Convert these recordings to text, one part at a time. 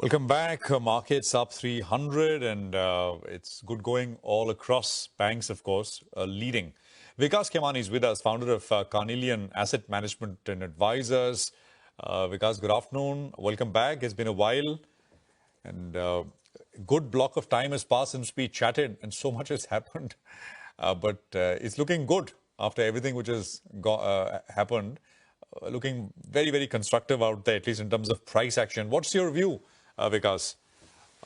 Welcome back. Markets up 300 and it's good going all across. Banks, of course, leading. Vikas Khemani is with us, founder of Carnelian Asset Management and Advisors. Vikas, good afternoon. Welcome back. It's been a while and good block of time has passed since we chatted and so much has happened. But it's looking good after everything which has happened. Looking very, very constructive out there, at least in terms of price action. What's your view, Vikas?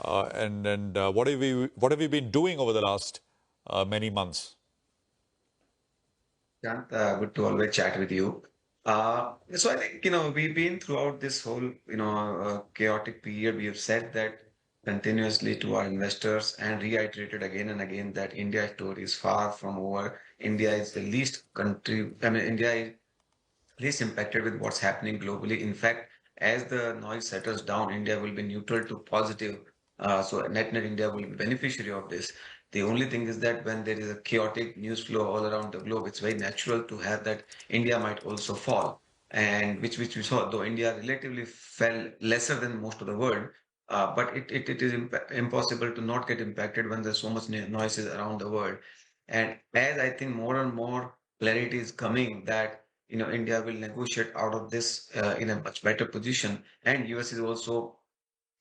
And what have we been doing over the last many months? Shant, good to always chat with you. So I think, we've been throughout this whole, chaotic period. We have said that continuously to our investors and reiterated again and again that India story is far from over. India is the least country, I mean, India is least impacted with what's happening globally. In fact, as the noise settles down, India will be neutral to positive. So net India will be beneficiary of this. The only thing is that when there is a chaotic news flow all around the globe, it's very natural to have that India might also fall. And which we saw, though India relatively fell lesser than most of the world, but it is impossible to not get impacted when there's so much noises around the world. And as I think more and more clarity is coming that India will negotiate out of this in a much better position. And US is also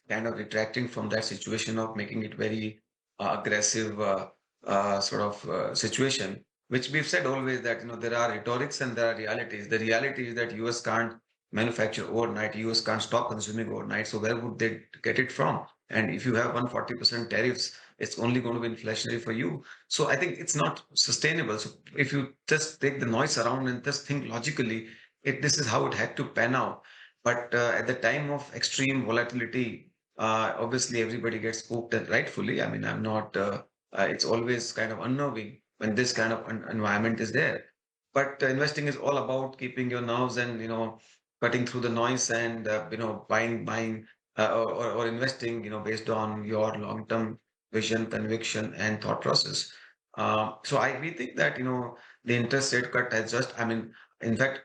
kind of retracting from that situation of making it very aggressive sort of situation, which we've said always that, there are rhetorics and there are realities. The reality is that US can't manufacture overnight. US can't stop consuming overnight. So where would they get it from? And if you have 140% tariffs, it's only going to be inflationary for you. So I think it's not sustainable. So if you just take the noise around and just think logically, this is how it had to pan out. But at the time of extreme volatility, obviously everybody gets spooked and rightfully. I mean, I'm not, it's always kind of unnerving when this kind of environment is there. But investing is all about keeping your nerves and, cutting through the noise and, buying or investing, based on your long-term vision, conviction, and thought process. We think that, the interest rate cut has just, I mean, in fact,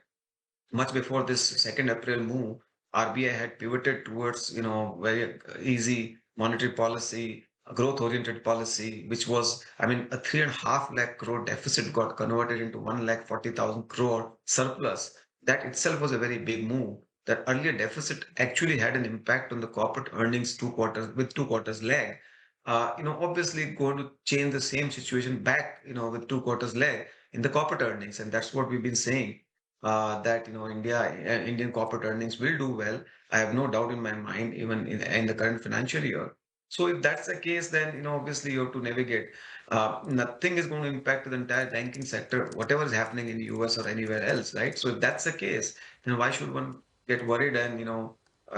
much before this 2nd April move, RBI had pivoted towards, very easy monetary policy, a growth-oriented policy, which was, I mean, a 3.5 lakh crore deficit got converted into 1,40,000 crore surplus. That itself was a very big move. That earlier deficit actually had an impact on the corporate earnings 2 quarters with 2 quarters lag. Obviously going to change the same situation back, with 2 quarters lag in the corporate earnings, and that's what we've been saying that Indian corporate earnings will do well. I have no doubt in my mind, even in the current financial year. So if that's the case, then obviously you have to navigate. Nothing is going to impact the entire banking sector, whatever is happening in the US or anywhere else, right? So if that's the case, then why should one get worried and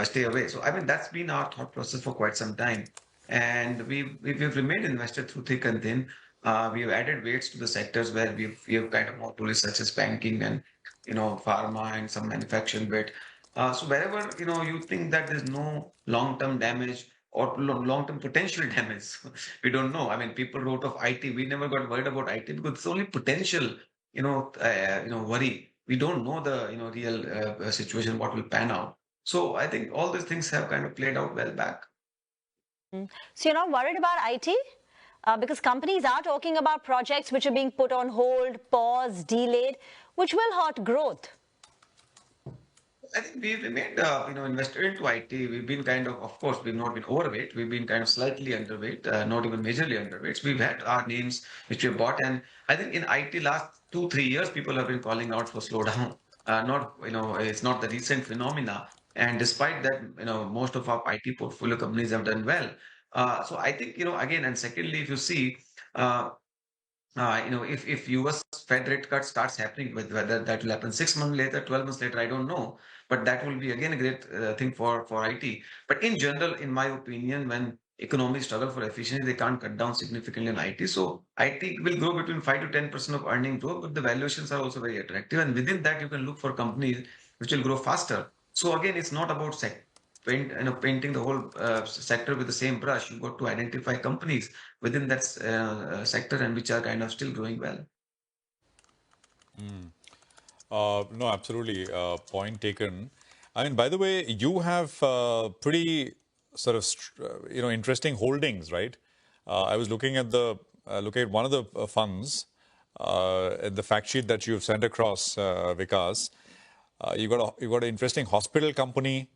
stay away? So I mean that's been our thought process for quite some time, and we've remained invested through thick and thin. We've added weights to the sectors where we've kind of more bullish, such as banking and pharma and some manufacturing bit. So wherever, you think that there's no long-term damage or long-term potential damage, we don't know. I mean, people wrote of IT. We never got worried about IT because it's only potential, worry. We don't know the, real situation, what will pan out. So I think all these things have kind of played out well back. So you're not worried about IT? Because companies are talking about projects which are being put on hold, paused, delayed, which will hurt growth. I think we've remained, invested into IT. We've been of course, we've not been overweight. We've been kind of slightly underweight, not even majorly underweight. So we've had our names which we've bought. And I think in IT last 2, 3 years, people have been calling out for slowdown. Not, it's not the recent phenomena. And despite that, most of our IT portfolio companies have done well. So I think, again, and secondly, if you see, uh, if US Fed rate cut starts happening, with whether that will happen 6 months later, 12 months later, I don't know. But that will be again a great thing for IT. But in general, in my opinion, when economies struggle for efficiency, they can't cut down significantly on IT. So IT will grow between 5 to 10% of earning growth, but the valuations are also very attractive. And within that, you can look for companies which will grow faster. So again, it's not about painting the whole sector with the same brush. You've got to identify companies within that sector and which are kind of still growing well. No, absolutely. Point taken. I mean, by the way, you have pretty sort of interesting holdings, right? I was looking at one of the funds, the fact sheet that you've sent across, Vikas. You got an interesting hospital company,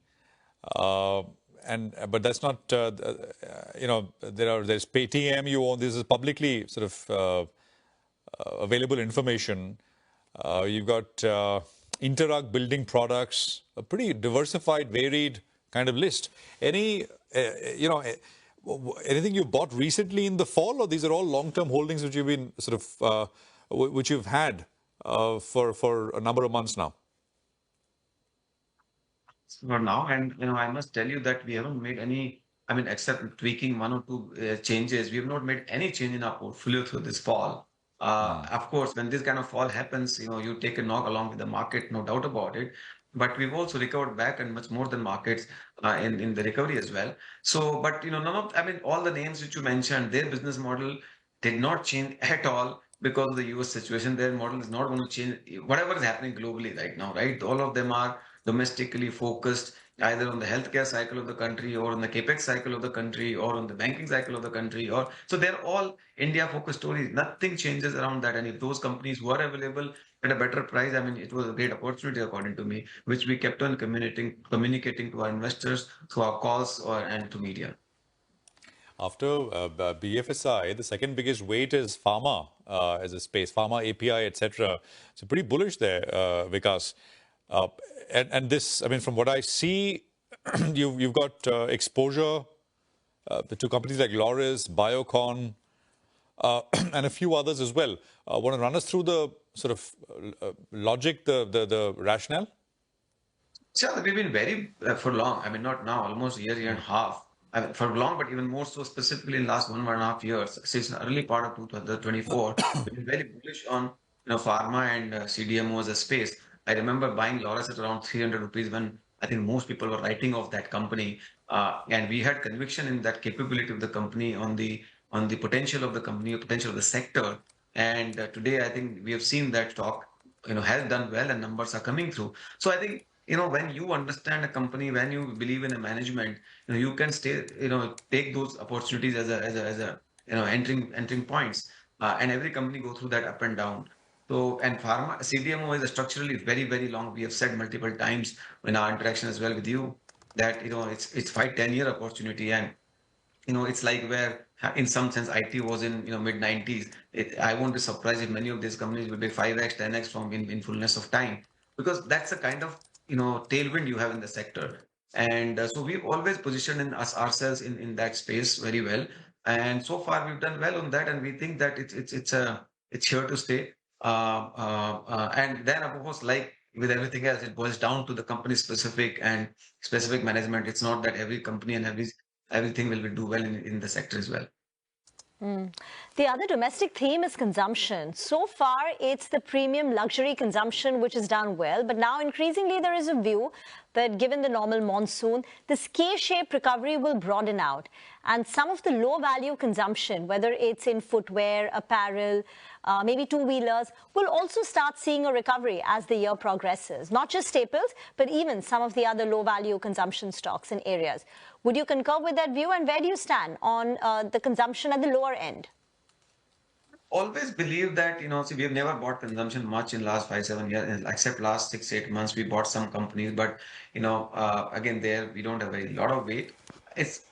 uh, and but that's not there's Paytm you own. This is publicly sort of available information. You've got Interarc Building Products, a pretty diversified, varied kind of list. Any, anything you bought recently in the fall, or these are all long-term holdings which you've been sort of, which you've had for a number of months now? For now. And I must tell you that we haven't made any, I mean, except tweaking one or two changes, we have not made any change in our portfolio through this fall. Of course, when this kind of fall happens, you take a knock along with the market, no doubt about it. But we've also recovered back and much more than markets in the recovery as well. So, but none of, I mean, all the names which you mentioned, their business model did not change at all because of the US situation. Their model is not going to change. Whatever is happening globally right now, right? All of them are domestically focused either on the healthcare cycle of the country or on the capex cycle of the country or on the banking cycle of the country, or so they're all India focused stories. Nothing changes around that. And if those companies were available at a better price, I mean, it was a great opportunity according to me, which we kept on communicating to our investors through our calls and to media. After BFSI, the second biggest weight is pharma as a space, pharma API, etc. So pretty bullish there, Vikas. Uh, and this, I mean, from what I see, you've got exposure to companies like Loris, Biocon, and a few others as well. Want to run us through the sort of logic, the rationale? So we've been very for long. I mean, not now, almost a year and a half. I mean, for long, but even more so specifically in last 1.5 years, since the early part of 2024, we've been very bullish on pharma and CDMO as a space. I remember buying Loras at around 300 rupees when I think most people were writing off that company, and we had conviction in that capability of the company on the potential of the company, potential of the sector. And today, I think we have seen that stock, has done well and numbers are coming through. So I think when you understand a company, when you believe in a management, you can stay, take those opportunities as a entering points. And every company go through that up and down. So, and pharma CDMO is a structurally very, very long. We have said multiple times in our interaction as well with you that it's 5-10 year opportunity. And it's like where in some sense IT was in mid 90s. I won't be surprised if many of these companies will be 5x 10x from in fullness of time, because that's the kind of tailwind you have in the sector. And so we've always positioned in us ourselves in that space very well, and so far we've done well on that, and we think that it's here to stay. And then of course, like with everything else, it boils down to the company specific and specific management. It's not that every company and everything will do well in the sector as well. The other domestic theme is consumption. So far, it's the premium luxury consumption which has done well. But now, increasingly, there is a view that given the normal monsoon, this K-shaped recovery will broaden out. And some of the low-value consumption, whether it's in footwear, apparel, maybe two-wheelers, will also start seeing a recovery as the year progresses. Not just staples, but even some of the other low-value consumption stocks and areas. Would you concur with that view? And where do you stand on the consumption at the lower end? Always believe that, see, we have never bought consumption much in last 5-7 years, except last 6-8 months, we bought some companies, but, again, there we don't have a lot of weight.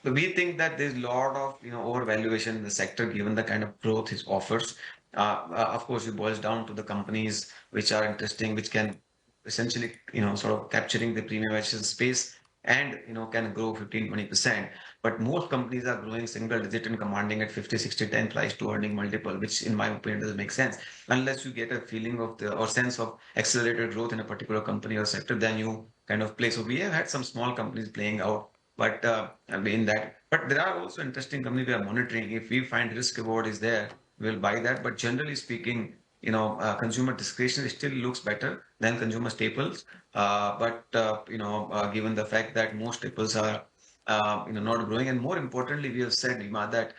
We think that there's a lot of, overvaluation in the sector, given the kind of growth it offers. Of course, it boils down to the companies which are interesting, which can essentially, sort of capturing the premiumization space and, can grow 15-20%. But most companies are growing single digit and commanding at 50, 60, 10 price to earning multiple, which in my opinion doesn't make sense. Unless you get a feeling of or sense of accelerated growth in a particular company or sector, then you kind of play. So we have had some small companies playing out, but in that, but there are also interesting companies we are monitoring. If we find risk reward is there, we'll buy that. But generally speaking, consumer discretionary still looks better than consumer staples. Given the fact that most staples are not growing. And more importantly, we have said, Ima, that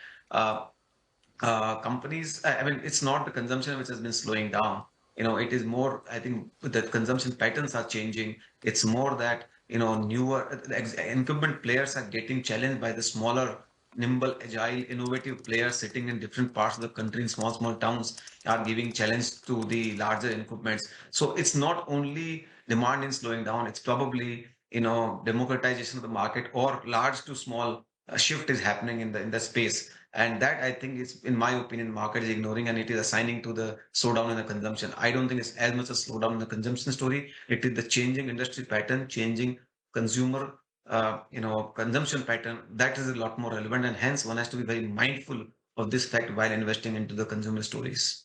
companies, I mean, it's not the consumption which has been slowing down. It is more, I think, that consumption patterns are changing. It's more that newer incumbent players are getting challenged by the smaller, nimble, agile, innovative players sitting in different parts of the country in small towns are giving challenge to the larger incumbents. So it's not only demand in slowing down, it's probably, democratization of the market or large to small shift is happening in the space. And that I think is, in my opinion, market is ignoring and it is assigning to the slowdown in the consumption. I don't think it's as much a slowdown in the consumption story. It is the changing industry pattern, changing consumer, consumption pattern that is a lot more relevant, and hence one has to be very mindful of this fact while investing into the consumer stories.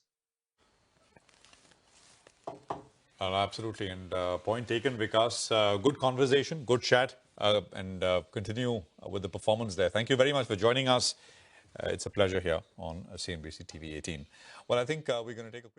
Absolutely. And point taken, Vikas. Good conversation, good chat, and continue with the performance there. Thank you very much for joining us. It's a pleasure here on CNBC TV 18. Well, I think we're going to take a quick